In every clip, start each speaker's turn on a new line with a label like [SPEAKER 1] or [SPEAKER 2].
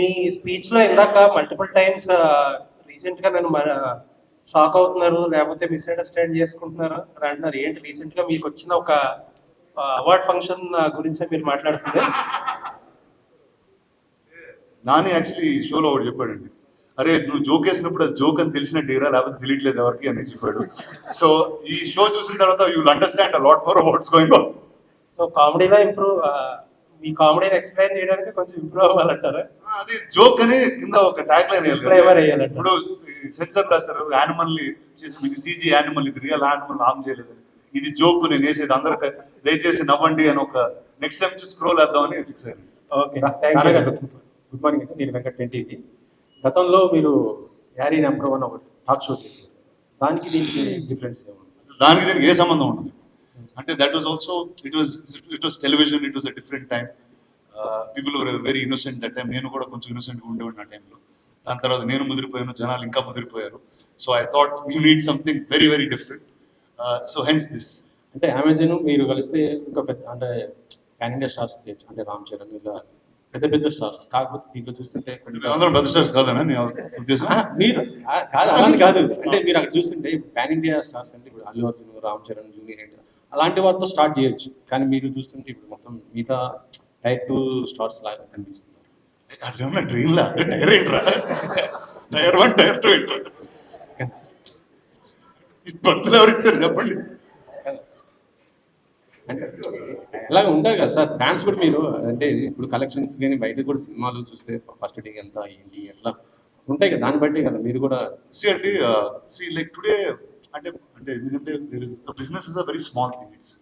[SPEAKER 1] మీ speech లో ఇందాక multiple times recent గా నన్ను షాక్ అవుతున్నారు లేకపోతే మిస్అండర్స్టాండ్ చేసుకుంటున్నారు అని అంటున్నారు. ఏంటి రీసెంట్ గా మీకు వచ్చిన ఒక అవార్డ్ ఫంక్షన్ గురించి మీరు మాట్లాడుతుంది?
[SPEAKER 2] నాని యాక్చువల్లీ షోలో ఒకటి చెప్పాడండి, అరే నువ్వు జోక్ వేసినప్పుడు అది జోక్ అని తెలిసినట్టుగా లేకపోతే తెలియట్లేదు ఎవరికి అని చెప్పాడు. సో ఈ షో చూసిన తర్వాత you will understand a lot more what's going on.
[SPEAKER 1] So కామెడీలో ఇంప్రూవ్, మీ కామెడీని ఎక్స్ప్లెయిన్ చేయడానికి కొంచెం ఇంప్రూవ్ అవ్వాలంటారా?
[SPEAKER 2] అది జోక్ అని కింద ఒక ట్యాగ్ లైన్
[SPEAKER 1] వేయాలి.
[SPEAKER 2] ఇప్పుడు సెన్సర్ రాస్తారు యానిమల్ ని మీకు సీజీ యానిమల్, ఇది రియల్ యానిమల్ ఆమ్ చేయలేదు, ఇది జోక్ నేను వేసేది అందరూ దయచేసి నవ్వండి అని ఒక నెక్స్ట్ టైం స్క్రోల్ వేద్దామని ఫిక్స్ అయ్యింది.
[SPEAKER 1] Okay, thank you. Good morning అండి, నేను వెంకట్ ఇది. గతంలో మీరు యారీ నెంబర్ 1 ఒక టాక్ షో చేశారు, దానికి దీనికి డిఫరెన్స్ ఏముంది?
[SPEAKER 2] దానికి దీనికి ఏ సంబంధం ఉండదు. అంటే that was also it was television, it was a different time. People were very innocent that time. నేను కూడా కొంచెం ఇన్నోసెంట్గా ఉండేవాడిని ఆ టైంలో. దాని తర్వాత నేను ముదిరిపోయాను, జనాలు ఇంకా ముదిరిపోయారు. So I thought you need something very very different. So hence this.
[SPEAKER 1] అంటే అమెజాన్ మీరు కలిస్తే ఇంకా పెద్ద, అంటే పాన్ ఇండియా స్టార్స్ చేయొచ్చు, అంటే రామ్ చరణ్ ఇలా పెద్ద పెద్ద స్టార్స్. కాకపోతే దీంట్లో చూస్తుంటే
[SPEAKER 2] అందరం పెద్ద స్టార్స్ కాదనా నీ ఉద్దేశం?
[SPEAKER 1] మీరు కాదు, అలాంటి కాదు. అంటే మీరు అక్కడ చూస్తుంటే పాన్ ఇండియా స్టార్స్ అంటే ఇప్పుడు అల్లు అర్జున్, రామ్ చరణ్, జూనియర్ ఎన్టీఆర్ అలాంటి వాటితో స్టార్ట్ చేయొచ్చు. కానీ మీరు చూస్తుంటే ఇప్పుడు మొత్తం మిగతా టైర్ 2 స్టార్స్ లాగా కనిపిస్తున్నారు.
[SPEAKER 2] అట్లా డ్రీమ్ లా టైర్ ఏంట్రా, టైర్ 1 టైర్ 2 ఏంట్రా, బర్త్లు ఎవరు ఇచ్చారు చెప్పండి?
[SPEAKER 1] అంటే ఎలాగ ఉంటారు కదా సార్ ఫ్యాన్స్ కూడా. మీరు అంటే ఇప్పుడు కలెక్షన్స్ కానీ బయట కూడా సినిమాలు చూస్తే ఫస్ట్ డే ఎంత ఏంటి ఎట్లా ఉంటాయి కదా, దాన్ని బట్టి కదా మీరు కూడా.
[SPEAKER 2] అండి లైక్ టుడే అంటే అంటే ఎందుకంటే business is a very small thing. It's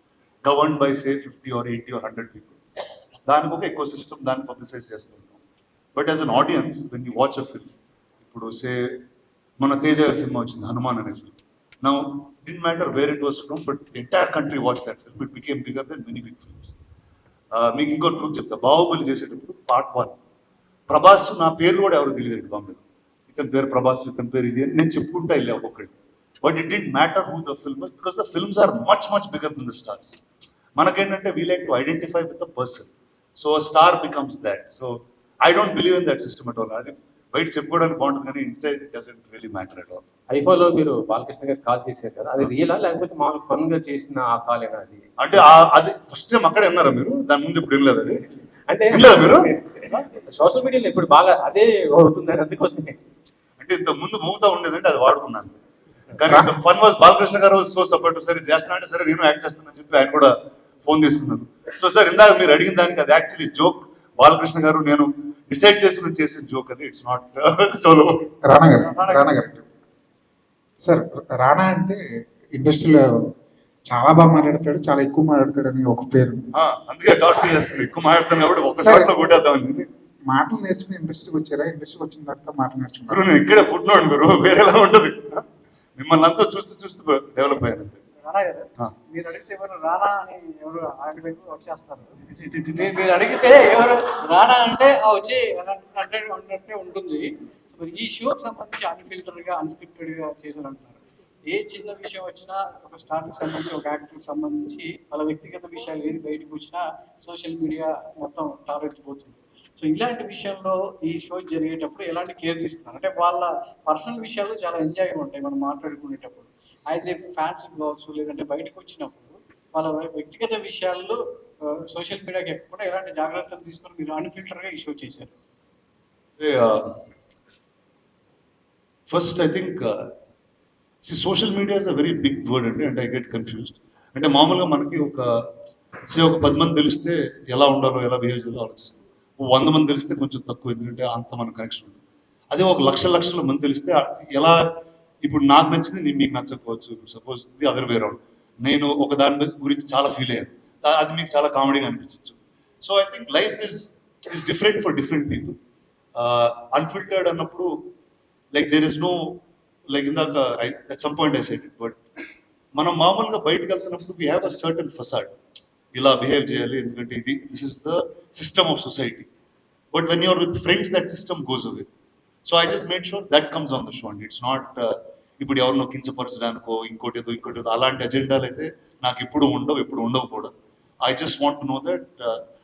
[SPEAKER 2] govern by say 50 or 80 or 100 people. దానికి ఒక ఎకో సిస్టమ్, దాన్ని పబ్లిసైజ్ చేస్తుంటాం. But as an audience when you watch a film, ఇప్పుడు సే మన తేజ గారి సినిమా వచ్చింది హనుమాన్ అనే film. Now, it didn't matter where it was from, but the entire country watched that film. It became bigger than many big films. మీకు ఇంకో truth చెప్తా, బాహుబలి చేసేటప్పుడు part 1 Prabhas నా పేరు కూడా ఎవరు తెలియదు బాంబేలో. ఇతని పేరు ప్రభాస్, ఇతని పేరు ఇది అని నేను చెప్పుకుంటా వెళ్ళా ఒక్కొక్కటి. But it didn't matter who the film was, because the films are much much bigger than the stars. మనకేంటంటే we like to identify with the person. So star becomes that. So I don't believe in that system at all. అది బయట చెప్పుకోవడానికి బాగుంటుంది కానీ instead it doesn't really matter at all.
[SPEAKER 1] ఐఫోలో మీరు బాలకృష్ణ గారు call చేశారు కదా, అది రియలా లేకపోతే మామూలు ఫన్ గా చేసిన ఆ కాలేనా అది?
[SPEAKER 2] అంటే అది ఫస్ట్ టైం అక్కడే ఉన్నారా మీరు? దాని ముందు ఇప్పుడు వినలేదు అది?
[SPEAKER 1] అంటే
[SPEAKER 2] మీరు
[SPEAKER 1] సోషల్ మీడియాలో ఇప్పుడు బాగా అదే అవుతుంది, అందుకోసమే.
[SPEAKER 2] అంటే ఇంత ముందు మూవ్తా ఉండేదంటే అది వాడుకున్నాను. కానీ ఫన్ వాజ్ బాలకృష్ణ గారు సో సపోర్ట్. సరే చేస్తున్నా అంటే సరే నేను యాక్ట్ చేస్తానని చెప్పి ఆయన కూడా ఫోన్ తీసుకున్నాను. సో సార్ ఇందాక మీరు అడిగిన దానికి అది యాక్చువల్లీ జోక్. బాలకృష్ణ గారు నేను డిసైడ్ చేసుకుని చేసిన జోక్ అది. It's not solo.
[SPEAKER 3] రానా గారు సార్, రానా అంటే ఇండస్ట్రీలో చాలా బాగా మాట్లాడతాడు, చాలా ఎక్కువ మాట్లాడతాడు అని ఒక పేరు.
[SPEAKER 2] అందుకే డాట్స్ చేస్తుంది, ఎక్కువ మాట్లాడతాను కాబట్టి ఒక షాట్లో కొట్టేద్దామని.
[SPEAKER 3] మాటలు నేర్చుకుని ఇండస్ట్రీకి వచ్చారా? ఇండస్ట్రీకి వచ్చిన తర్వాత మాటలు నేర్చుకున్నారు?
[SPEAKER 2] నేను ఇక్కడే ఫుడ్ నోట్ మీరు వేరేలా ఉంటుంది. మిమ్మల్ని అంతా చూస్తూ చూస్తూ డెవలప్ అయ్యాను.
[SPEAKER 4] మీరు అడిగితే ఎవరు రానా అని ఎవరు ఆయన వైపు వచ్చేస్తారు. మీరు అడిగితే ఎవరు రానా అంటే వచ్చి అంటే ఉంటుంది. ఈ షోకి సంబంధించి అన్ఫిల్టర్గా అన్స్క్రిప్టెడ్గా చేశారంటున్నారు. ఏ చిన్న విషయం వచ్చినా ఒక స్టార్కి సంబంధించి, ఒక యాక్టర్కి సంబంధించి వాళ్ళ వ్యక్తిగత విషయాలు ఏది బయటకు వచ్చినా సోషల్ మీడియా మొత్తం టారెత్తిపోతుంది. సో ఇలాంటి విషయంలో ఈ షో జరిగేటప్పుడు ఎలాంటి కేర్ తీసుకున్నారు? అంటే వాళ్ళ పర్సనల్ విషయాలు చాలా ఎంజాయ్గా ఉంటాయి మనం మాట్లాడుకునేటప్పుడు. యాజ్ ఏ ఫ్యాన్స్ కావచ్చు, లేదంటే బయటకు వచ్చినప్పుడు వాళ్ళ వ్యక్తిగత విషయాల్లో సోషల్ మీడియాకి ఎక్కకుండా ఎలాంటి జాగ్రత్తలు తీసుకొని మీరు అన్ఫిల్టర్గా ఈ షో చేశారు?
[SPEAKER 2] First I think social media is a very big word అండి. అంటే ఐ గెట్ కన్ఫ్యూజ్డ్. అంటే మామూలుగా మనకి ఒక 10 మంది తెలిస్తే ఎలా ఉండాలో, ఎలా బిహేవ్ చేయాలో ఆలోచిస్తాం. 100 మంది తెలిస్తే కొంచెం తక్కువ, ఎందుకంటే అంత మన కనెక్షన్ ఉంది. అదే ఒక లక్షల మంది తెలిస్తే ఎలా, ఇప్పుడు నాకు నచ్చింది మీకు నచ్చకపోవచ్చు. సపోజ్ ఇది అదర్ వే రౌండ్. నేను ఒక దాని గురించి చాలా ఫీల్ అయ్యాను, అది మీకు చాలా కామెడీగా అనిపించవచ్చు. So I think life is different for different people. Unfiltered అన్నప్పుడు like there is no, like ఇందాక at some point I said it, but మనం మామూలుగా బయటకు వెళ్తున్నప్పుడు we have a certain facade, ఇలా బిహేవ్ చేయాలి ఎందుకంటే this is the system of society. But when you're with friends that system goes away. So I just made sure that comes on the show. And it's not ఇప్పుడు ఎవరినో కించపరచడానికో ఇంకోటి ఏదో అలాంటి అజెండాలు అయితే నాకు ఎప్పుడు ఉండవు కూడా. I just want to know that,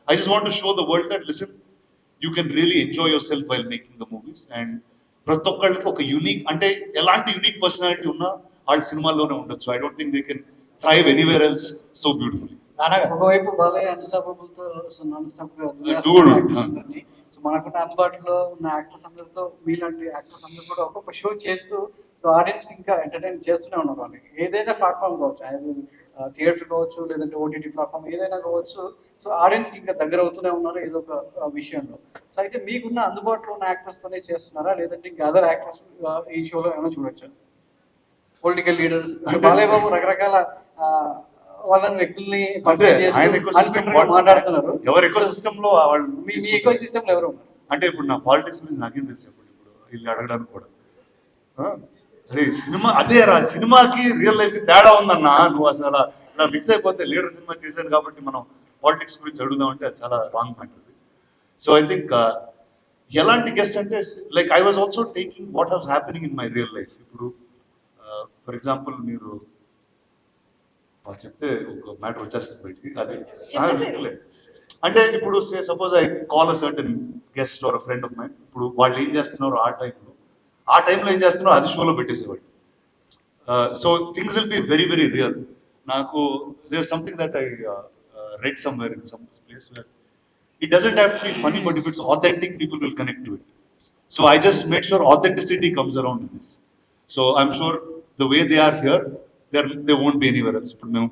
[SPEAKER 2] I just want to show the world that listen, you can really enjoy your self while making the movies. And ప్రతి ఒక్కళ్ళకి ఒక యూనిక్, అంటే ఎలాంటి యూనిక్ పర్సనాలిటీ ఉన్నా వాళ్ళ సినిమాల్లోనే ఉండొచ్చు. I don't think they can thrive anywhere else so beautifully.
[SPEAKER 4] ఒకవైపు బాలయ్య అన్స్టాపబుల్ తో నాన్ స్టాప్
[SPEAKER 2] Dude.
[SPEAKER 4] సో మనకున్న అందుబాటులో ఉన్న యాక్టర్స్ అందరితో మీలాంటి యాక్టర్స్ అందరూ కూడా ఒక్కొక్క షో చేస్తూ సో ఆడియన్స్ ఇంకా ఎంటర్టైన్ చేస్తూనే ఉన్నారు వాళ్ళకి. ఏదైనా ప్లాట్ఫామ్ కావచ్చు, థియేటర్ కావచ్చు, లేదంటే ఓటీటీ ప్లాట్ఫామ్ ఏదైనా కావచ్చు. సో ఆడియన్స్ ఇంకా దగ్గర అవుతూనే ఉన్నారు ఏదో ఒక విషయంలో. సో అయితే మీకున్న అందుబాటులో ఉన్న యాక్టర్స్ తోనే చేస్తున్నారా, లేదంటే ఇంకా అదర్ యాక్టర్స్ ఈ షోలో ఏమైనా చూడొచ్చా? పొలిటికల్ లీడర్స్ బాలయ్య బాబు రకరకాల వాళ్ళని వ్యక్తుల్ని
[SPEAKER 2] అంటే ఆయన
[SPEAKER 4] మాట్లాడుతున్నారు.
[SPEAKER 2] ఎవరి ఎకో సిస్టమ్ లో వాళ్ళు
[SPEAKER 4] మీ ఎకో సిస్టమ్ లో ఎవరు ఉన్నారు?
[SPEAKER 2] అంటే ఇప్పుడు నా పాలిటిక్స్ గురించి నాకేం తెలుసు ఇప్పుడు వీళ్ళు అడగడానికి కూడా. అరే సినిమా అదే రా, సినిమాకి రియల్ లైఫ్ కి తేడా ఉందన్నా. నువ్వు అసలు ఇలా ఫిక్స్ అయిపోతే లీడర్ సినిమా చేశాను కాబట్టి మనం పాలిటిక్స్ గురించి అడుగుదాం అంటే అది చాలా wrong matter. So I think ఎలాంటి గెస్ట్ అంటే like I was also taking what has happening in my real life. ఇప్పుడు ఫర్ ఎగ్జాంపుల్ మీరు చెప్తే ఒక మ్యాటర్ వచ్చేస్తుంది బయటికి. అదే అంటే ఇప్పుడు suppose I call a certain guest or a friend of mind. ఇప్పుడు వాళ్ళు ఏం చేస్తున్నారు ఆ టైంలో ఏం చేస్తున్నారో అది షోలో పెట్టేసేవాళ్ళు. So things will be very very real. నాకు there something that I read somewhere in some place where it doesn't have to be funny, but if it's authentic, people will connect to it. So I just made sure authenticity comes around in this. So I'm sure the way they are here, they won't be anywhere else. ఇప్పుడు మేము